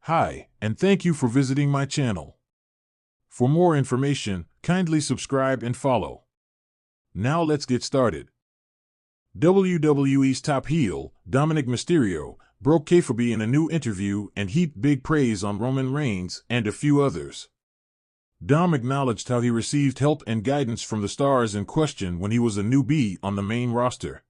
Hi, and thank you for visiting my channel. For more information, kindly subscribe and follow. Now let's get started. WWE's top heel, Dominik Mysterio, broke kayfabe in a new interview and heaped big praise on Roman Reigns and a few others. Dom acknowledged how he received help and guidance from the stars in question when he was a newbie on the main roster.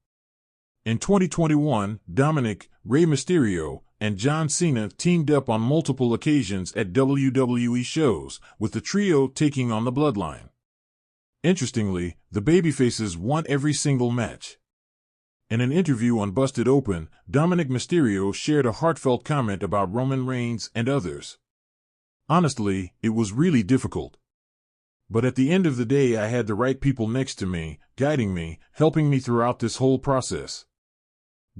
In 2021, Dominik, Rey Mysterio, and John Cena teamed up on multiple occasions at WWE shows, with the trio taking on the Bloodline. Interestingly, the babyfaces won every single match. In an interview on Busted Open, Dominik Mysterio shared a heartfelt comment about Roman Reigns and others. Honestly, it was really difficult. But at the end of the day, I had the right people next to me, guiding me, helping me throughout this whole process.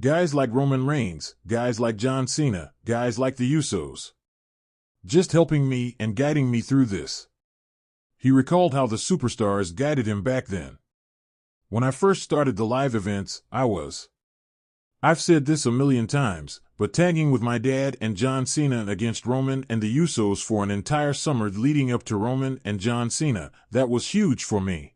Guys like Roman Reigns, guys like John Cena, guys like the Usos. Just helping me and guiding me through this. He recalled how the superstars guided him back then. When I first started the live events, I've said this a million times, but tagging with my dad and John Cena against Roman and the Usos for an entire summer leading up to Roman and John Cena, that was huge for me.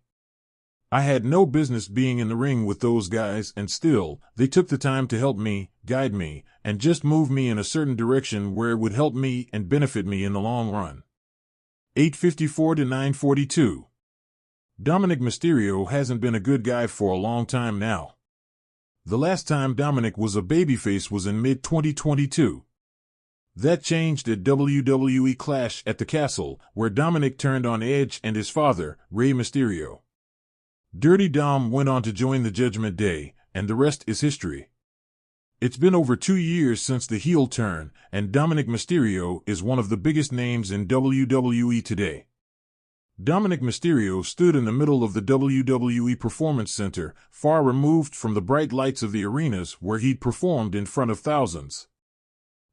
I had no business being in the ring with those guys, and still, they took the time to help me, guide me, and just move me in a certain direction where it would help me and benefit me in the long run. 854-942. Dominik Mysterio hasn't been a good guy for a long time now. The last time Dominik was a babyface was in mid-2022. That changed at WWE Clash at the Castle, where Dominik turned on Edge and his father, Rey Mysterio. Dirty Dom went on to join the Judgment Day, and the rest is history. It's been over 2 years since the heel turn, and Dominik Mysterio is one of the biggest names in WWE today. Dominik Mysterio stood in the middle of the WWE Performance Center, far removed from the bright lights of the arenas where he'd performed in front of thousands.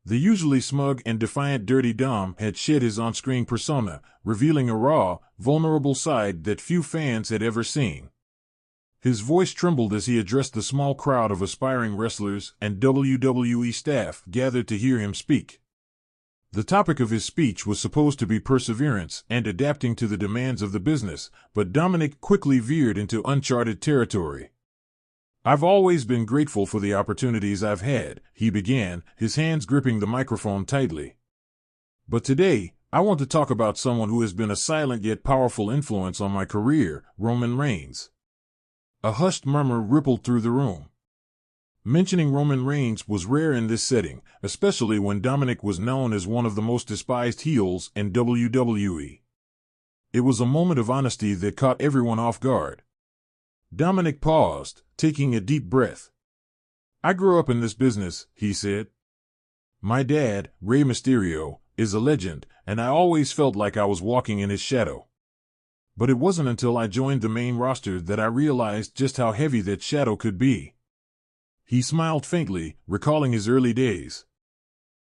The usually smug and defiant Dirty Dom had shed his on-screen persona, revealing a raw, vulnerable side that few fans had ever seen. His voice trembled as he addressed the small crowd of aspiring wrestlers and WWE staff gathered to hear him speak. The topic of his speech was supposed to be perseverance and adapting to the demands of the business, but Dominik quickly veered into uncharted territory. "I've always been grateful for the opportunities I've had," he began, his hands gripping the microphone tightly. "But today, I want to talk about someone who has been a silent yet powerful influence on my career, Roman Reigns." A hushed murmur rippled through the room. Mentioning Roman Reigns was rare in this setting, especially when Dominik was known as one of the most despised heels in WWE. It was a moment of honesty that caught everyone off guard. Dominik paused, taking a deep breath. "I grew up in this business," he said. "My dad, Rey Mysterio, is a legend, and I always felt like I was walking in his shadow. But it wasn't until I joined the main roster that I realized just how heavy that shadow could be." He smiled faintly, recalling his early days.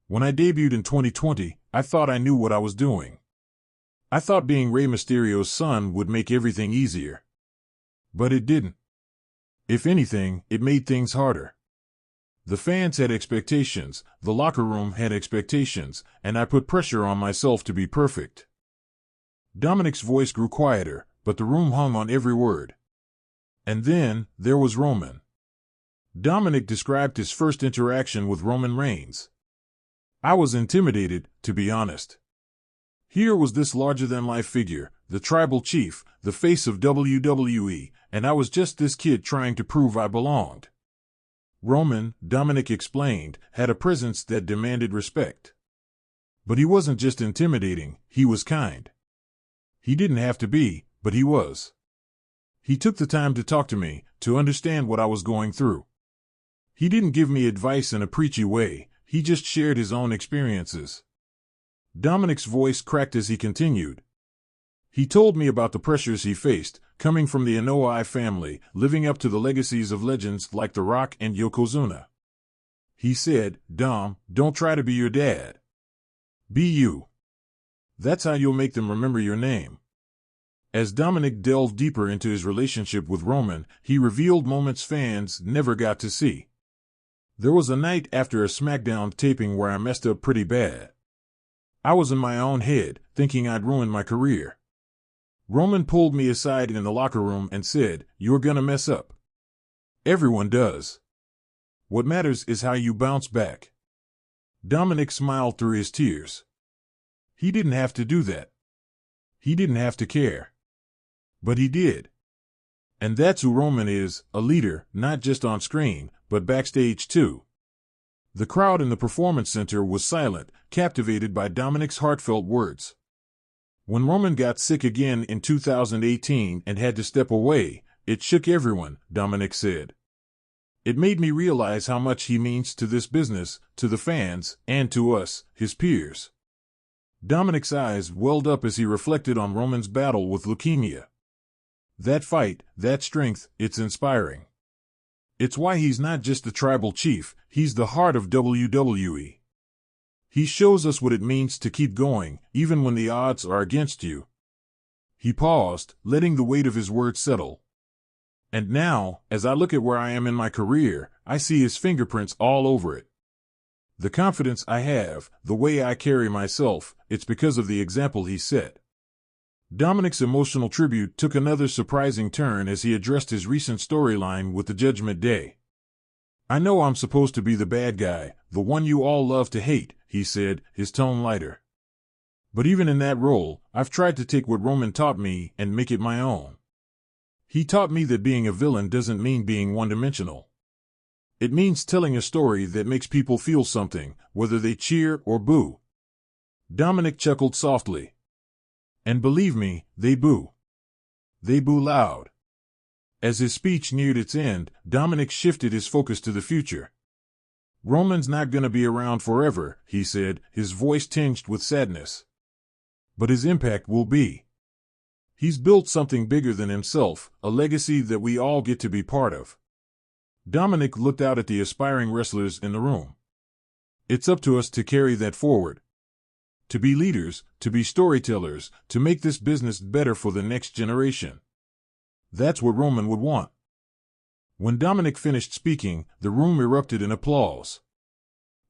"When I debuted in 2020, I thought I knew what I was doing. I thought being Rey Mysterio's son would make everything easier. But it didn't. If anything, it made things harder. The fans had expectations, the locker room had expectations, and I put pressure on myself to be perfect." Dominik's voice grew quieter, but the room hung on every word. And then, there was Roman. Dominik described his first interaction with Roman Reigns. "I was intimidated, to be honest. Here was this larger-than-life figure, the tribal chief, the face of WWE, and I was just this kid trying to prove I belonged." Roman, Dominik explained, had a presence that demanded respect. But he wasn't just intimidating, he was kind. He didn't have to be, but he was. He took the time to talk to me, to understand what I was going through. He didn't give me advice in a preachy way, he just shared his own experiences. Dominik's voice cracked as he continued. "He told me about the pressures he faced, coming from the Anoa'i family, living up to the legacies of legends like The Rock and Yokozuna. He said, 'Dom, don't try to be your dad. Be you. That's how you'll make them remember your name.'" As Dominik delved deeper into his relationship with Roman, he revealed moments fans never got to see. "There was a night after a SmackDown taping where I messed up pretty bad. I was in my own head, thinking I'd ruined my career. Roman pulled me aside in the locker room and said, "You're gonna mess up. Everyone does. What matters is how you bounce back." Dominik smiled through his tears. He didn't have to do that. He didn't have to care. But he did. And that's who Roman is, a leader, not just on screen, but backstage too. The crowd in the Performance Center was silent, captivated by Dominik's heartfelt words. When Roman got sick again in 2018 and had to step away, it shook everyone, Dominik said. It made me realize how much he means to this business, to the fans, and to us, his peers. Dominik's eyes welled up as he reflected on Roman's battle with leukemia. That fight, that strength, it's inspiring. It's why he's not just the tribal chief, he's the heart of WWE. He shows us what it means to keep going, even when the odds are against you. He paused, letting the weight of his words settle. And now, as I look at where I am in my career, I see his fingerprints all over it. The confidence I have, the way I carry myself, it's because of the example he set. Dominik's emotional tribute took another surprising turn as he addressed his recent storyline with the Judgment Day. "I know I'm supposed to be the bad guy, the one you all love to hate," he said, his tone lighter. "But even in that role, I've tried to take what Roman taught me and make it my own. He taught me that being a villain doesn't mean being one-dimensional. It means telling a story that makes people feel something, whether they cheer or boo." Dominik chuckled softly. "And believe me, they boo. They boo loud." As his speech neared its end, Dominik shifted his focus to the future. "Roman's not going to be around forever," he said, his voice tinged with sadness. "But his impact will be. He's built something bigger than himself, a legacy that we all get to be part of." Dominik looked out at the aspiring wrestlers in the room. "It's up to us to carry that forward. To be leaders, to be storytellers, to make this business better for the next generation. That's what Roman would want." When Dominik finished speaking, the room erupted in applause.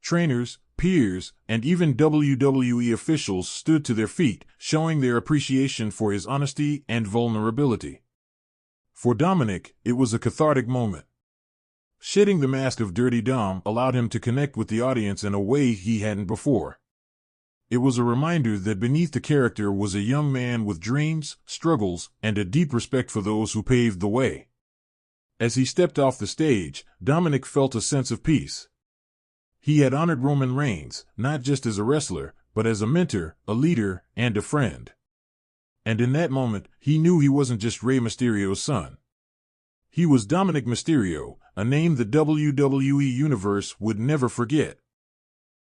Trainers, peers, and even WWE officials stood to their feet, showing their appreciation for his honesty and vulnerability. For Dominik, it was a cathartic moment. Shedding the mask of Dirty Dom allowed him to connect with the audience in a way he hadn't before. It was a reminder that beneath the character was a young man with dreams, struggles, and a deep respect for those who paved the way. As he stepped off the stage, Dominik felt a sense of peace. He had honored Roman Reigns, not just as a wrestler, but as a mentor, a leader, and a friend. And in that moment, he knew he wasn't just Rey Mysterio's son. He was Dominik Mysterio, a name the WWE Universe would never forget.